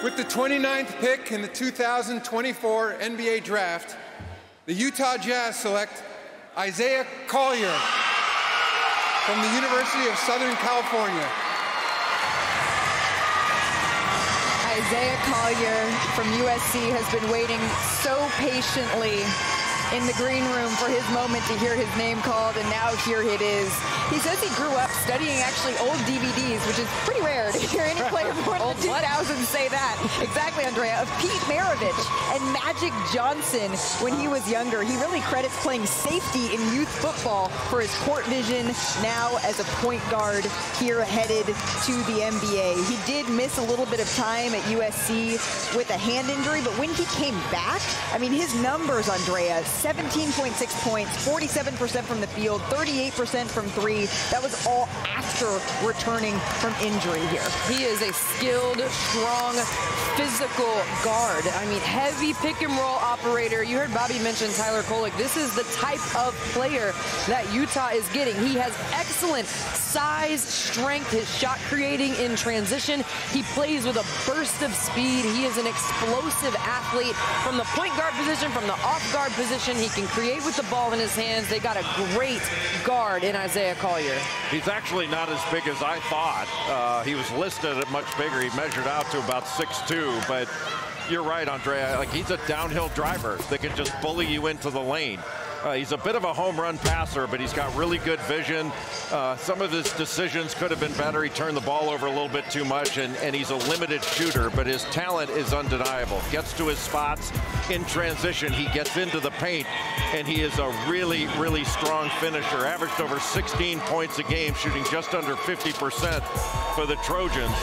With the 29th pick in the 2024 NBA Draft, the Utah Jazz select Isaiah Collier from the University of Southern California. Isaiah Collier from USC has been waiting so patiently in the green room for his moment to hear his name called, and now here it is. He says he grew up studying actually old DVDs, which is pretty rare to hear any player born in the 2000s say that. Exactly, Andrea. Of Pete Maravich and Magic Johnson when he was younger. He really credits playing safety in youth football for his court vision now as a point guard here headed to the NBA. He did miss a little bit of time at USC with a hand injury, but when he came back, I mean, his numbers, Andrea, 17.6 points, 47% from the field, 38% from three. That was all after returning from injury here. He is a skilled, strong, physical guard. I mean, heavy pick and roll operator. You heard Bobby mention Tyler Kolek. This is the type of player that Utah is getting. He has excellent size, strength, his shot creating in transition. He plays with a burst of speed. He is an explosive athlete from the point guard position, from the off guard position. He can create with the ball in his hands. They got a great guard in Isaiah Collier. He's actually not as big as I thought. He was listed at much bigger. He measured out to about 6'2", but you're right, Andrea. Like, he's a downhill driver that can just bully you into the lane. He's a bit of a home run passer, but he's got really good vision. Some of his decisions could have been better. He turned the ball over a little bit too much, and he's a limited shooter, but his talent is undeniable. Gets to his spots in transition. He gets into the paint, and he is a really, really strong finisher. Averaged over 16 points a game, shooting just under 50% for the Trojans.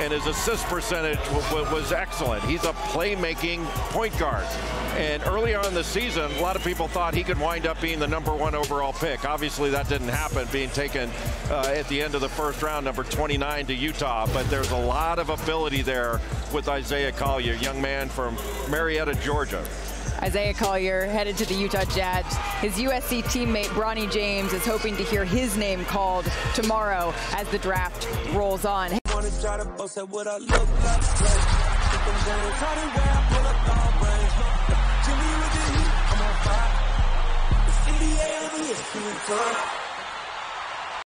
And his assist percentage was excellent. He's a playmaking point guard. And early on in the season, a lot of people thought he could wind up being the #1 overall pick. Obviously, that didn't happen, being taken at the end of the first round, number 29 to Utah. But there's a lot of ability there with Isaiah Collier, young man from Marietta, Georgia. Isaiah Collier headed to the Utah Jazz. His USC teammate, Bronny James, is hoping to hear his name called tomorrow as the draft rolls on. Try to boast at what I look like. Keep them going, try to wear, pull up all brains. Jimmy with the heat, I'm on fire. It's 88 over here,